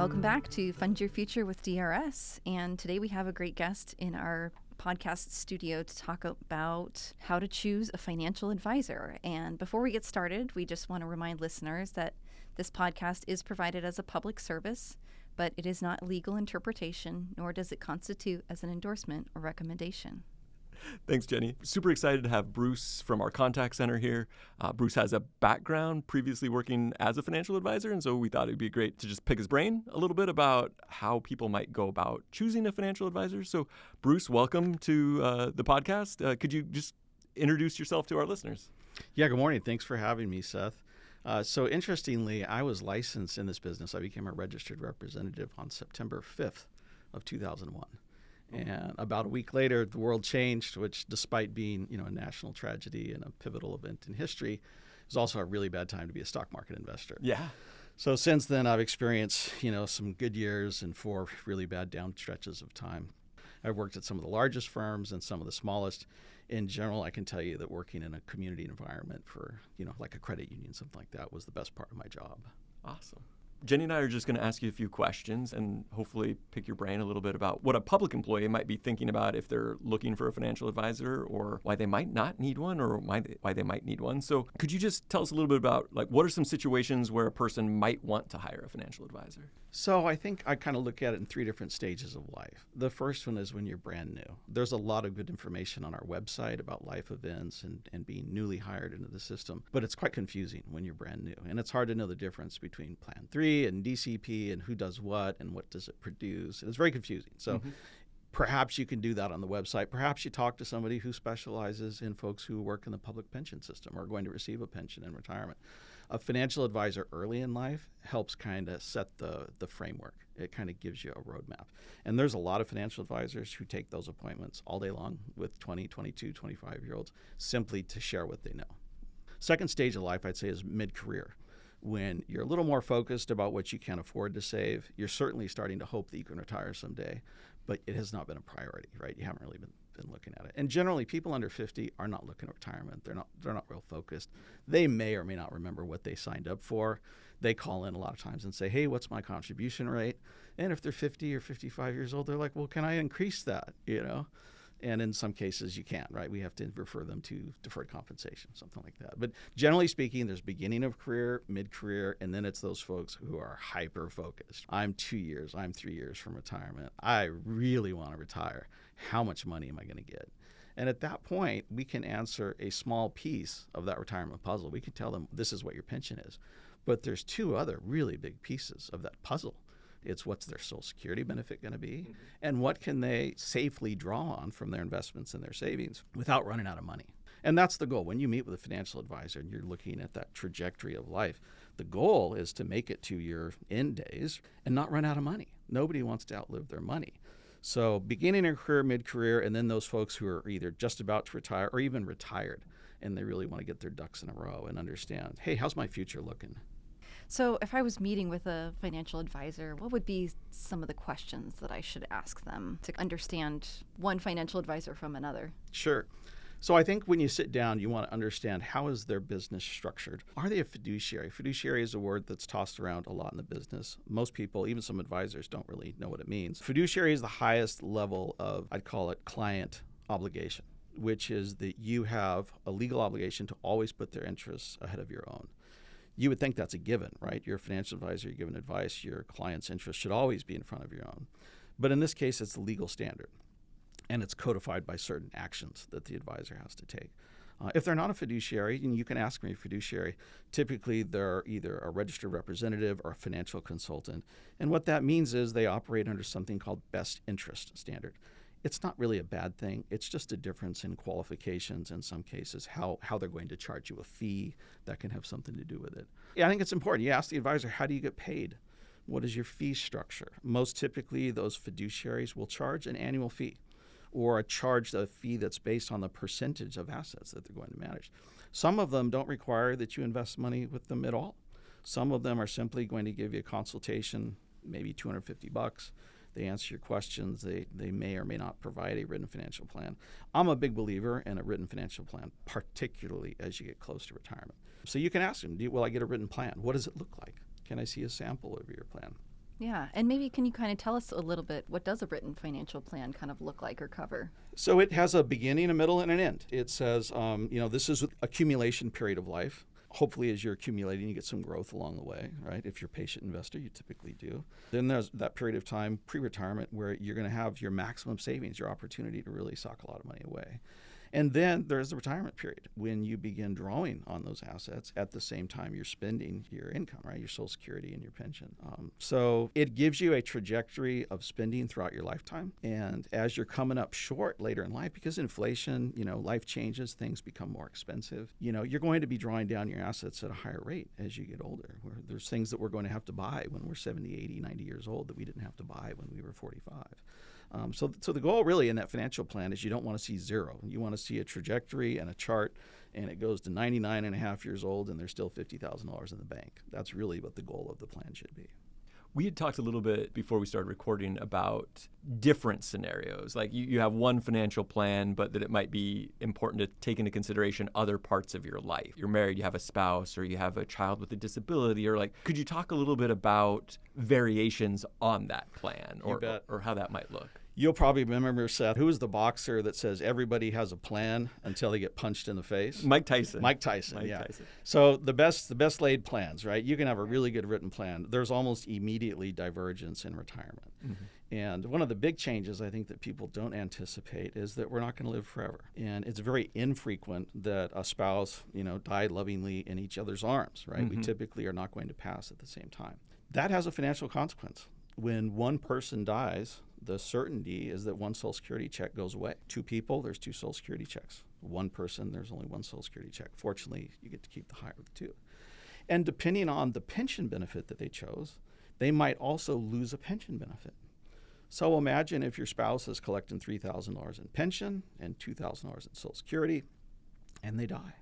Welcome back to Fund Your Future with DRS. And today we have a great guest in our podcast studio to talk about how to choose a financial advisor. And before we get started, we just want to remind listeners that this podcast is provided as a public service, but it is not legal interpretation, nor does it constitute as an endorsement or recommendation. Thanks, Jenny. Super excited to have Bruce from our contact center here. Bruce has a background previously working as a financial advisor, and so we thought it'd be great to just pick his brain a little bit about how people might go about choosing a financial advisor. So, Bruce, welcome to the podcast. Could you just introduce yourself to our listeners? Yeah, good morning. Thanks for having me, Seth. So interestingly, I was licensed in this business. I became a registered representative on September 5th of 2001. And about a week later, the world changed, which despite being, a national tragedy and a pivotal event in history, was also a really bad time to be a stock market investor. Yeah. So since then, I've experienced, some good years and 4 really bad down stretches of time. I've worked at some of the largest firms and some of the smallest. In general, I can tell you that working in a community environment for, like a credit union, something like that, was the best part of my job. Awesome. Jenny and I are just going to ask you a few questions and hopefully pick your brain a little bit about what a public employee might be thinking about if they're looking for a financial advisor, or why they might not need one, or why they might need one. So could you just tell us a little bit about, what are some situations where a person might want to hire a financial advisor? So I think I kind of look at it in 3 different stages of life. The first one is when you're brand new. There's a lot of good information on our website about life events and being newly hired into the system, but it's quite confusing when you're brand new. And it's hard to know the difference between Plan 3 and DCP and who does what and what does it produce. It's very confusing. So perhaps you can do that on the website. Perhaps you talk to somebody who specializes in folks who work in the public pension system or are going to receive a pension in retirement. A financial advisor early in life helps kind of set the framework. It kind of gives you a roadmap. And there's a lot of financial advisors who take those appointments all day long with 20, 22, 25-year-olds simply to share what they know. Second stage of life, I'd say, is mid-career. When you're a little more focused about what you can afford to save, you're certainly starting to hope that you can retire someday, but it has not been a priority, right? You haven't really been looking at it. And generally, people under 50 are not looking at retirement. They're not real focused. They may or may not remember what they signed up for. They call in a lot of times and say, hey, what's my contribution rate? And if they're 50 or 55 years old, they're like, well, can I increase that, And in some cases, you can't, right? We have to refer them to deferred compensation, something like that. But generally speaking, there's beginning of career, mid-career, and then it's those folks who are hyper-focused. I'm 2 years, I'm 3 years from retirement. I really want to retire. How much money am I going to get? And at that point, we can answer a small piece of that retirement puzzle. We can tell them this is what your pension is. But there's 2 other really big pieces of that puzzle. It's what's their Social Security benefit going to be, and what can they safely draw on from their investments and their savings without running out of money. And that's the goal. When you meet with a financial advisor and you're looking at that trajectory of life, the goal is to make it to your end days and not run out of money. Nobody wants to outlive their money. So beginning of career, mid-career, and then those folks who are either just about to retire or even retired, and they really want to get their ducks in a row and understand, hey, how's my future looking? So if I was meeting with a financial advisor, what would be some of the questions that I should ask them to understand one financial advisor from another? Sure. So I think when you sit down, you want to understand how is their business structured. Are they a fiduciary? Fiduciary is a word that's tossed around a lot in the business. Most people, even some advisors, don't really know what it means. Fiduciary is the highest level of, I'd call it, client obligation, which is that you have a legal obligation to always put their interests ahead of your own. You would think that's a given, right? You're a financial advisor, you're giving advice, your client's interest should always be in front of your own. But in this case, it's the legal standard, and it's codified by certain actions that the advisor has to take. If they're not a fiduciary, and you can ask me a fiduciary, typically they're either a registered representative or a financial consultant. And what that means is they operate under something called best interest standard. It's not really a bad thing. It's just a difference in qualifications in some cases, how they're going to charge you a fee that can have something to do with it. Yeah, I think it's important. You ask the advisor, how do you get paid? What is your fee structure? Most typically, those fiduciaries will charge an annual fee or charge a fee that's based on the percentage of assets that they're going to manage. Some of them don't require that you invest money with them at all. Some of them are simply going to give you a consultation, maybe $250. They answer your questions. They may or may not provide a written financial plan. I'm a big believer in a written financial plan, particularly as you get close to retirement. So you can ask them, will I get a written plan? What does it look like? Can I see a sample of your plan? Yeah. And maybe can you kind of tell us a little bit, what does a written financial plan kind of look like or cover? So it has a beginning, a middle, and an end. It says, this is accumulation period of life. Hopefully, as you're accumulating, you get some growth along the way, right? If you're a patient investor, you typically do. Then there's that period of time, pre-retirement, where you're going to have your maximum savings, your opportunity to really sock a lot of money away. And then there's the retirement period when you begin drawing on those assets at the same time you're spending your income, right? Your Social Security and your pension. So it gives you a trajectory of spending throughout your lifetime. And as you're coming up short later in life, because inflation, life changes, things become more expensive, you're going to be drawing down your assets at a higher rate as you get older. Where there's things that we're going to have to buy when we're 70, 80, 90 years old that we didn't have to buy when we were 45. So the goal really in that financial plan is you don't want to see zero. You want to see a trajectory and a chart, and it goes to 99 and a half years old, and there's still $50,000 in the bank. That's really what the goal of the plan should be. We had talked a little bit before we started recording about different scenarios. Like you have one financial plan, but that it might be important to take into consideration other parts of your life. You're married, you have a spouse, or you have a child with a disability, or could you talk a little bit about variations on that plan or how that might look? You'll probably remember, Seth, who is the boxer that says everybody has a plan until they get punched in the face? Mike Tyson. Mike Tyson. So the best laid plans, right? You can have a really good written plan. There's almost immediately divergence in retirement. Mm-hmm. And one of the big changes I think that people don't anticipate is that we're not going to live forever. And it's very infrequent that a spouse, die lovingly in each other's arms, right? Mm-hmm. We typically are not going to pass at the same time. That has a financial consequence. When one person dies, the certainty is that one Social Security check goes away. Two people, there's two Social Security checks. One person, there's only one Social Security check. Fortunately, you get to keep the higher of the two. And depending on the pension benefit that they chose, they might also lose a pension benefit. So imagine if your spouse is collecting $3,000 in pension and $2,000 in Social Security, and they die.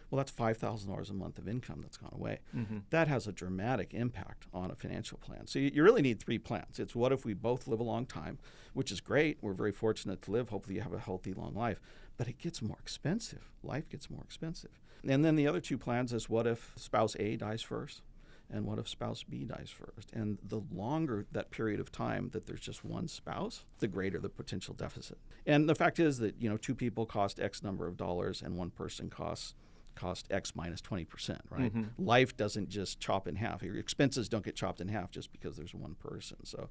Well, that's $5,000 a month of income that's gone away. Mm-hmm. That has a dramatic impact on a financial plan. So you really need three plans. It's what if we both live a long time, which is great. We're very fortunate to live. Hopefully you have a healthy, long life. But it gets more expensive. Life gets more expensive. And then the other two plans is what if spouse A dies first and what if spouse B dies first? And the longer that period of time that there's just one spouse, the greater the potential deficit. And the fact is that, two people cost X number of dollars and one person cost X minus 20%, right? Mm-hmm. Life doesn't just chop in half. Your expenses don't get chopped in half just because there's one person. So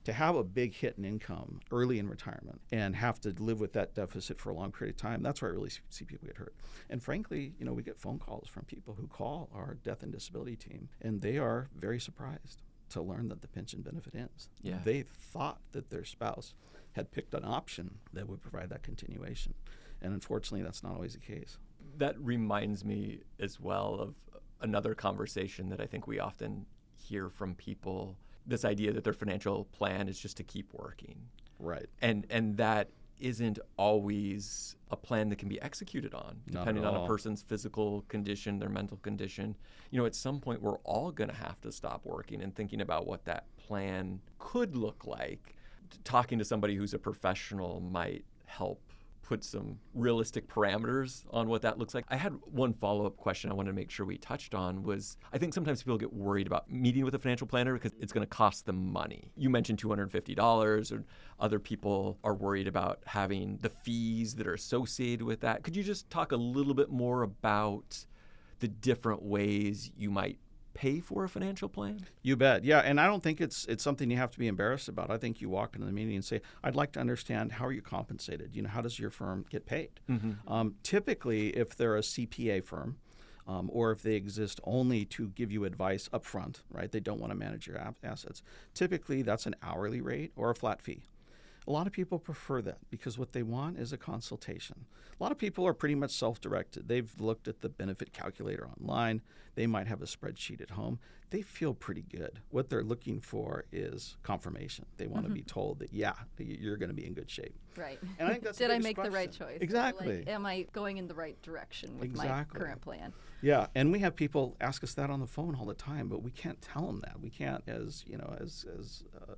to have a big hit in income early in retirement and have to live with that deficit for a long period of time, that's where I really see people get hurt. And frankly, we get phone calls from people who call our death and disability team, and they are very surprised to learn that the pension benefit ends. Yeah. They thought that their spouse had picked an option that would provide that continuation. And unfortunately, that's not always the case. That reminds me as well of another conversation that I think we often hear from people, this idea that their financial plan is just to keep working. Right. And that isn't always a plan that can be executed on, depending on a person's physical condition, their mental condition. At some point, we're all going to have to stop working and thinking about what that plan could look like. Talking to somebody who's a professional might help put some realistic parameters on what that looks like. I had one follow-up question I wanted to make sure we touched on was, I think sometimes people get worried about meeting with a financial planner because it's going to cost them money. You mentioned $250, or other people are worried about having the fees that are associated with that. Could you just talk a little bit more about the different ways you might pay for a financial plan? You bet. Yeah, and I don't think it's something you have to be embarrassed about. I think you walk into the meeting and say, I'd like to understand, how are you compensated? How does your firm get paid? Mm-hmm. Typically, if they're a CPA firm, or if they exist only to give you advice up front, right? They don't want to manage your assets. Typically, that's an hourly rate or a flat fee. A lot of people prefer that because what they want is a consultation. A lot of people are pretty much self-directed. They've looked at the benefit calculator online. They might have a spreadsheet at home. They feel pretty good. What they're looking for is confirmation. They want to be told that, yeah, you're going to be in good shape. Right. And I think that's Did I make question. the right choice? Exactly. Am I going in the right direction with my current plan? Yeah, and we have people ask us that on the phone all the time, but we can't tell them that. We can't, as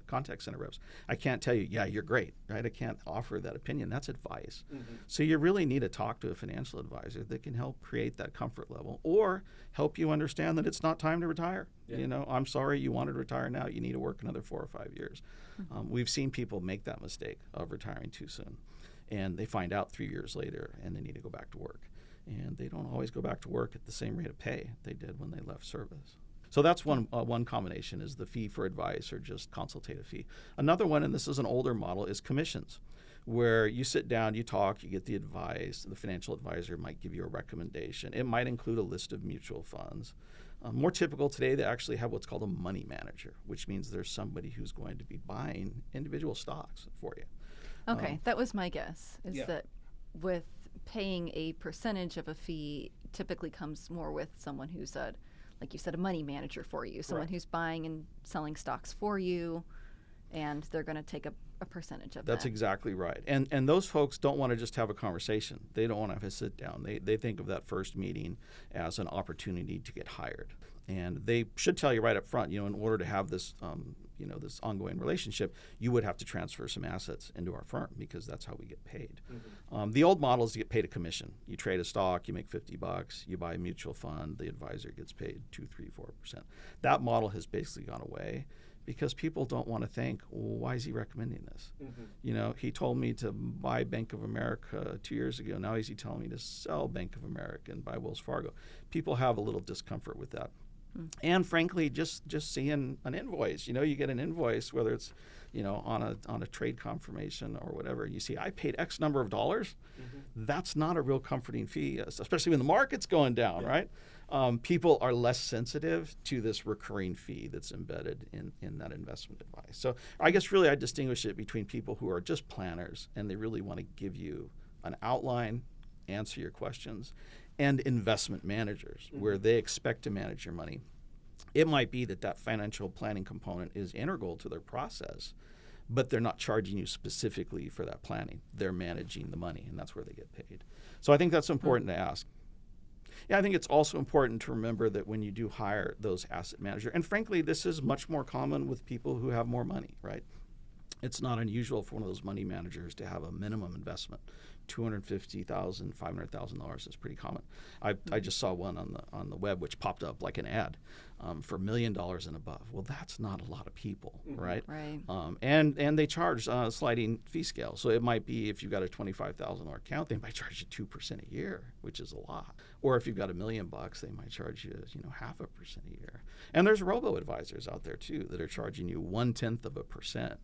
contact center reps, I can't tell you, yeah, you're great. great, right? I can't offer that opinion. That's advice. So you really need to talk to a financial advisor that can help create that comfort level or help you understand that it's not time to retire. Yeah. I'm sorry you wanted to retire now. You need to work another 4 or 5 years. We've seen people make that mistake of retiring too soon. And they find out 3 years later and they need to go back to work. And they don't always go back to work at the same rate of pay they did when they left service. So that's one combination, is the fee for advice or just consultative fee. Another one, and this is an older model, is commissions, where you sit down, you talk, you get the advice. The financial advisor might give you a recommendation. It might include a list of mutual funds. More typical today, they actually have what's called a money manager, which means there's somebody who's going to be buying individual stocks for you. Okay, that was my guess, is Yeah. that with paying a percentage of a fee typically comes more with someone who's like you said, a money manager for you, someone Correct. who's buying and selling stocks for you, and they're going to take a percentage of That's that. exactly right. And those folks don't want to just have a conversation. They don't want to have a sit down. They think of that first meeting as an opportunity to get hired. And they should tell you right up front, in order to have this, this ongoing relationship, you would have to transfer some assets into our firm because that's how we get paid. The old model is to get paid a commission. You trade a stock, you make $50, you buy a mutual fund, the advisor gets paid 2, 3, 4%. That model has basically gone away because people don't want to think, well, why is he recommending this? He told me to buy Bank of America 2 years ago. Now is he telling me to sell Bank of America and buy Wells Fargo? People have a little discomfort with that. And frankly, just seeing an invoice, you get an invoice, whether it's, on a trade confirmation or whatever, you see, I paid X number of dollars. That's not a real comforting fee, especially when the market's going down, right? People are less sensitive to this recurring fee that's embedded in that investment advice. So I guess really I distinguish it between people who are just planners and they really want to give you an outline, answer your questions, and investment managers where they expect to manage your money. It might be that financial planning component is integral to their process, but they're not charging you specifically for that planning. They're managing the money, and that's where they get paid. So I think that's important to ask. Yeah, I think it's also important to remember that when you do hire those asset managers, and frankly, this is much more common with people who have more money, right? It's not unusual for one of those money managers to have a minimum investment. $250,000, $500,000 is pretty common. I just saw one on the web which popped up like an ad for $1 million and above. Well, that's not a lot of people, right? Right. And they charge sliding fee scale. So it might be if you've got a $25,000 account, they might charge you 2% a year, which is a lot. Or if you've got $1 million, they might charge you 0.5% a year. And there's robo advisors out there too that are charging you 0.1%.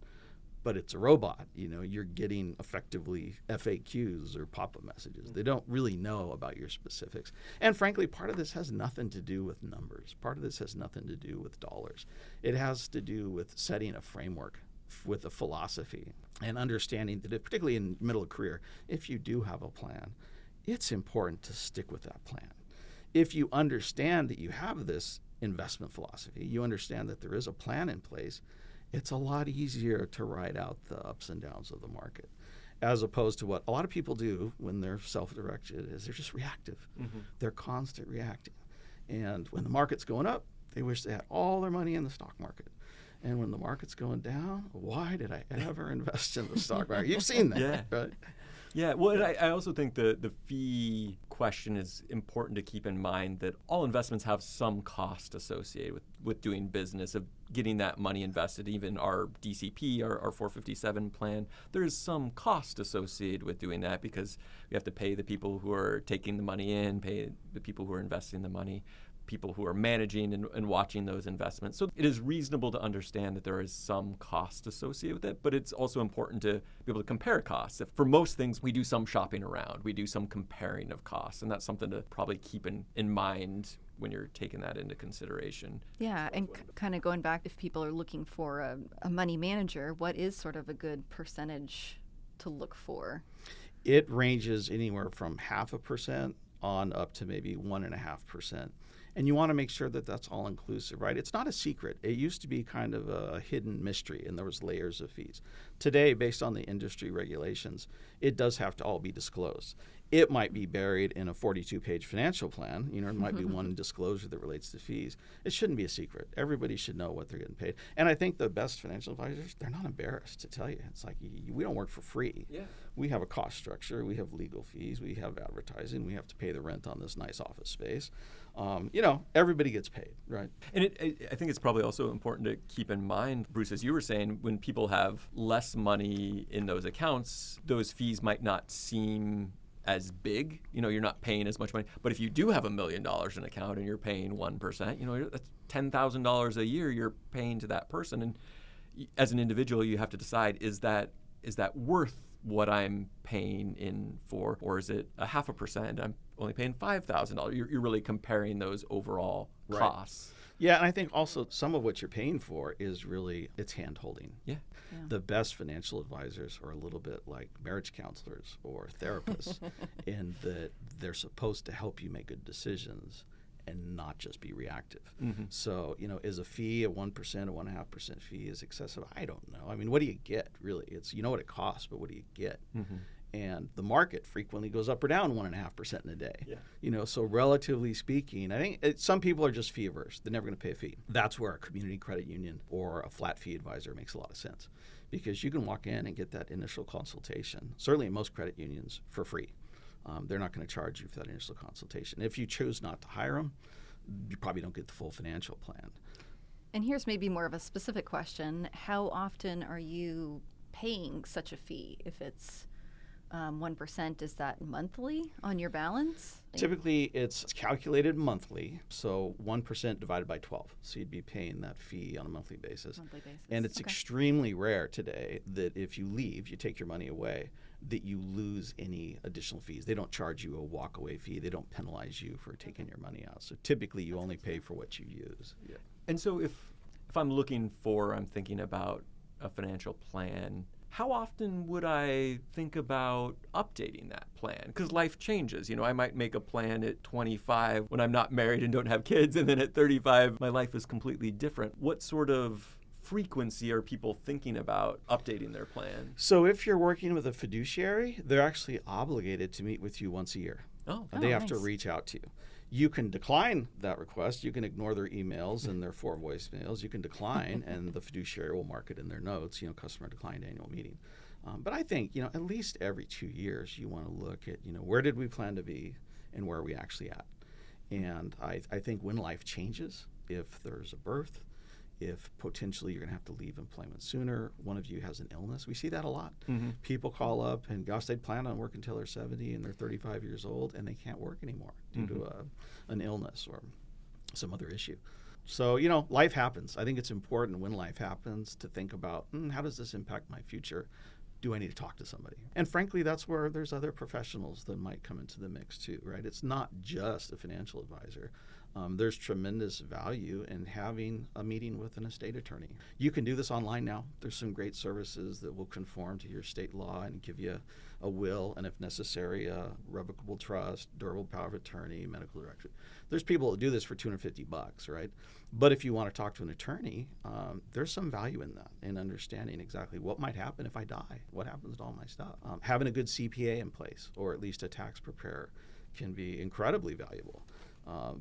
But it's a robot. You're getting effectively FAQs or pop-up messages. They don't really know about your specifics. And frankly, part of this has nothing to do with numbers. Part of this has nothing to do with dollars. It has to do with setting a framework with a philosophy and understanding that, particularly in middle of career, if you do have a plan, it's important to stick with that plan. If you understand that you have this investment philosophy, you understand that there is a plan in place, it's a lot easier to ride out the ups and downs of the market, as opposed to what a lot of people do when they're self-directed is they're just reactive. They're constant reacting. And when the market's going up, they wish they had all their money in the stock market. And when the market's going down, why did I ever invest in the stock market? You've seen that, right? Yeah, well, and I also think the fee question is important to keep in mind that all investments have some cost associated with doing business, of getting that money invested. Even our DCP, our 457 plan, there is some cost associated with doing that because we have to pay the people who are taking the money in, pay the people who are investing the money, people who are managing and watching those investments. So it is reasonable to understand that there is some cost associated with it, but it's also important to be able to compare costs. If for most things, we do some shopping around, we do some comparing of costs, and that's something to probably keep in mind when you're taking that into consideration. Yeah, and kind of going back, if people are looking for a money manager, what is sort of a good percentage to look for? It ranges anywhere from 0.5% on up to maybe 1.5%. And you want to make sure that that's all inclusive, right? It's not a secret. It used to be kind of a hidden mystery, and there was layers of fees. Today, based on the industry regulations, it does have to all be disclosed. It might be buried in a 42-page financial plan. It might be one disclosure that relates to fees. It shouldn't be a secret. Everybody should know what they're getting paid. And I think the best financial advisors, they're not embarrassed to tell you. It's like, we don't work for free. Yeah. We have a cost structure. We have legal fees. We have advertising. We have to pay the rent on this nice office space. Everybody gets paid, right? And I think it's probably also important to keep in mind, Bruce, as you were saying, when people have less money in those accounts, those fees might not seem as big. You're not paying as much money. But if you do have $1 million in an account and you're paying 1%, that's $10,000 a year you're paying to that person. And as an individual, you have to decide, is that worth what I'm paying in for, or is it 0.5%? I'm only paying $5,000. You're really comparing those overall costs. Yeah, and I think also some of what you're paying for is really, it's hand-holding. Yeah. The best financial advisors are a little bit like marriage counselors or therapists in that they're supposed to help you make good decisions and not just be reactive. Mm-hmm. So, is a fee, a 1%, a 1.5% fee is excessive? I don't know. I mean, what do you get, really? It's, what it costs, but what do you get? Mm-hmm. And the market frequently goes up or down 1.5% in a day. Yeah. So relatively speaking, I think some people are just fee averse. They're never going to pay a fee. That's where a community credit union or a flat fee advisor makes a lot of sense, because you can walk in and get that initial consultation, certainly in most credit unions, for free. They're not going to charge you for that initial consultation. If you choose not to hire them, you probably don't get the full financial plan. And here's maybe more of a specific question. How often are you paying such a fee? If it's 1%, is that monthly on your balance? Typically, it's calculated monthly, so 1% divided by 12. So you'd be paying that fee on a monthly basis. And it's extremely rare today that if you leave, you take your money away, that you lose any additional fees. They don't charge you a walk-away fee. They don't penalize you for taking your money out. So typically, you only pay for what you use. Yeah. And so if I'm thinking about a financial plan, how often would I think about updating that plan? Because life changes. I might make a plan at 25 when I'm not married and don't have kids, and then at 35, my life is completely different. What sort of frequency are people thinking about updating their plan? So if you're working with a fiduciary, they're actually obligated to meet with you once a year. They have to reach out to you. You can decline that request. You can ignore their emails and their 4 voicemails. You can decline, and the fiduciary will mark it in their notes, customer declined annual meeting. But I think, at least every 2 years, you want to look at, where did we plan to be and where are we actually at? And I think when life changes, if there's a birth, if potentially you're going to have to leave employment sooner, one of you has an illness. We see that a lot. Mm-hmm. People call up and, gosh, they'd plan on working until they're 70 and they're 35 years old and they can't work anymore due to an illness or some other issue. So, life happens. I think it's important when life happens to think about, how does this impact my future? Do I need to talk to somebody? And frankly, that's where there's other professionals that might come into the mix too, right? It's not just a financial advisor. There's tremendous value in having a meeting with an estate attorney. You can do this online now. There's some great services that will conform to your state law and give you a will, and if necessary, a revocable trust, durable power of attorney, medical directory. There's people that do this for $250, right? But if you want to talk to an attorney, there's some value in that, in understanding exactly what might happen if I die, what happens to all my stuff. Having a good CPA in place, or at least a tax preparer, can be incredibly valuable.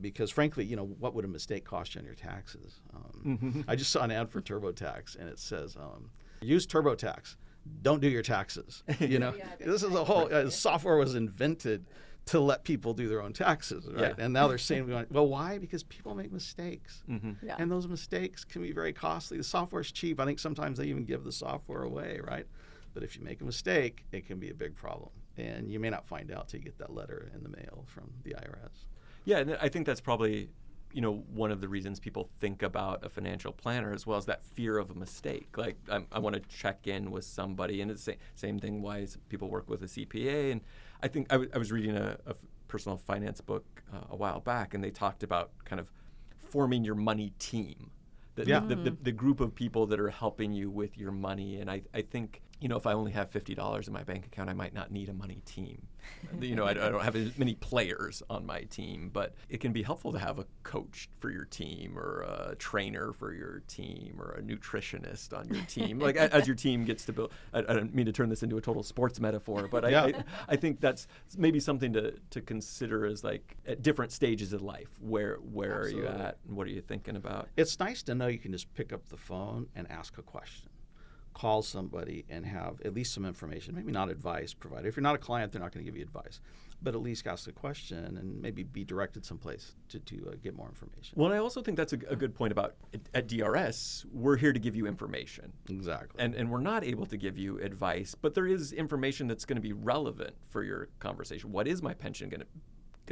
Because frankly, what would a mistake cost you on your taxes? I just saw an ad for TurboTax, and it says, use TurboTax. Don't do your taxes. This is a whole software was invented to let people do their own taxes, right? Yeah. And now they're saying, well, why? Because people make mistakes. Mm-hmm. Yeah. And those mistakes can be very costly. The software's cheap. I think sometimes they even give the software away, right? But if you make a mistake, it can be a big problem. And you may not find out till you get that letter in the mail from the IRS. Yeah, and I think that's probably, one of the reasons people think about a financial planner, as well as that fear of a mistake. Like, I want to check in with somebody, and it's the same thing why people work with a CPA. And I think I was reading a personal finance book a while back, and they talked about kind of forming your money team. The group of people that are helping you with your money. And I think if I only have $50 in my bank account, I might not need a money team. I don't have as many players on my team, but it can be helpful to have a coach for your team or a trainer for your team or a nutritionist on your team. Like as your team gets to build, I don't mean to turn this into a total sports metaphor, but I think that's maybe something to consider as like at different stages of life. Where are you at and what are you thinking about? It's nice to know you can just pick up the phone and ask a question. Call somebody and have at least some information, maybe not advice provided. If you're not a client, they're not going to give you advice, but at least ask a question and maybe be directed someplace to get more information. Well, I also think that's a good point about at DRS, we're here to give you information. Exactly. And we're not able to give you advice, but there is information that's going to be relevant for your conversation. What is my pension going to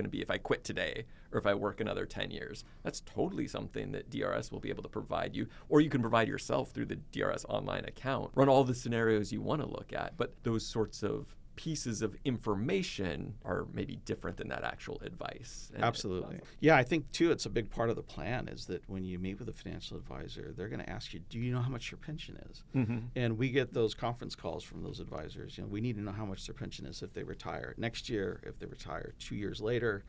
be if I quit today or if I work another 10 years? That's totally something that DRS will be able to provide you, or you can provide yourself through the DRS online account. Run all the scenarios you want to look at, but those sorts of pieces of information are maybe different than that actual advice. Absolutely. Yeah, I think too it's a big part of the plan is that when you meet with a financial advisor, they're going to ask you, do you know how much your pension is? Mm-hmm. And we get those conference calls from those advisors. We need to know how much their pension is if they retire next year, if they retire 2 years later,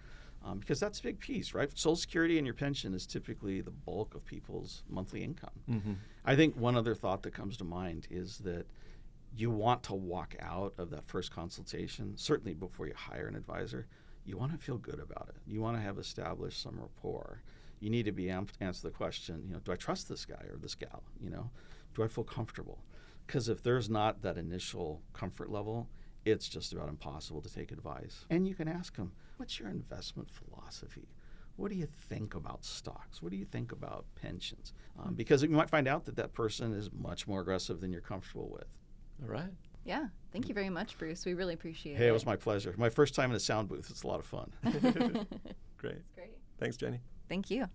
because that's a big piece, right? Social Security and your pension is typically the bulk of people's monthly income. Mm-hmm. I think one other thought that comes to mind is that you want to walk out of that first consultation, certainly before you hire an advisor, you want to feel good about it. You want to have established some rapport. You need to be answer the question, do I trust this guy or this gal? Do I feel comfortable? Because if there's not that initial comfort level, it's just about impossible to take advice. And you can ask them, what's your investment philosophy? What do you think about stocks? What do you think about pensions? Because you might find out that person is much more aggressive than you're comfortable with. All right. Yeah. Thank you very much, Bruce. We really appreciate it. Hey, it was my pleasure. My first time in a sound booth. It's a lot of fun. Great. It's great. Thanks, Jenny. Thank you.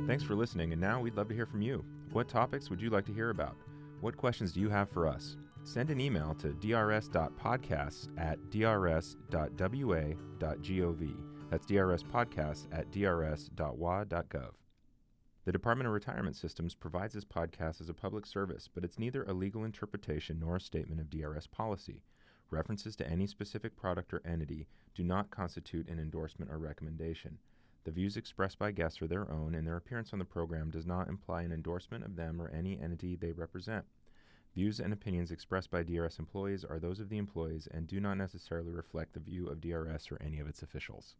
Thanks for listening, and now we'd love to hear from you. What topics would you like to hear about? What questions do you have for us? Send an email to drs.podcasts@drs.wa.gov. That's drspodcasts@drs.wa.gov. The Department of Retirement Systems provides this podcast as a public service, but it's neither a legal interpretation nor a statement of DRS policy. References to any specific product or entity do not constitute an endorsement or recommendation. The views expressed by guests are their own, and their appearance on the program does not imply an endorsement of them or any entity they represent. Views and opinions expressed by DRS employees are those of the employees and do not necessarily reflect the view of DRS or any of its officials.